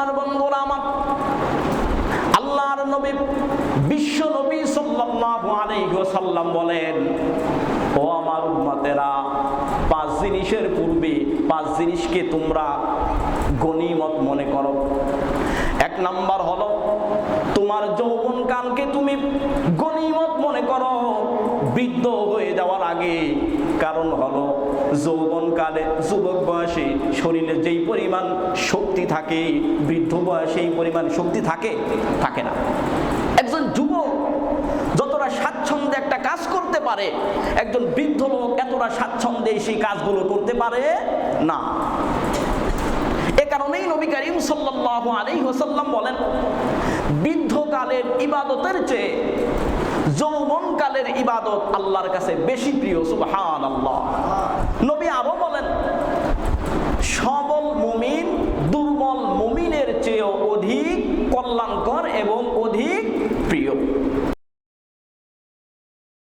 আমার বন্ধুরা আমার, আল্লাহর নবী বিশ্ব নবী সাল্লাল্লাহু আলাইহি ওয়াসাল্লাম বলেন, ও আমার উম্মতেরা, 5 জিনিসের পূর্বে 5 জিনিসকে তোমরা গনিমত মনে করো। 1 নাম্বার হলো তোমার যৌবনকালকে তুমি গনিমত মনে করো বৃদ্ধ হয়ে যাওয়ার আগে। কারণ হলো যৌবনকালে যুবক বয়সে শরীরে যেই পরিমাণ শক্তি থাকে, বৃদ্ধ বয়সে এই পরিমাণ শক্তি থাকে না। একজন যুবক যতটা স্বাচ্ছন্দ্যে একটা কাজ করতে পারে, একজন বৃদ্ধ লোক এতটা স্বাচ্ছন্দ্যে সেই কাজগুলো করতে পারে না। এ কারণেই নবী করিম সাল্লাল্লাহু আলাইহি ওয়াসাল্লাম বলেন, বৃদ্ধকালের ইবাদতের চেয়ে যৌবনকালের ইবাদত আল্লাহর কাছে বেশি প্রিয়। সুবহানাল্লাহ। নবী আরো বলেন, সবল মুমিন দুর্বল মুমিনের চেয়েও অধিক কল্যাণকর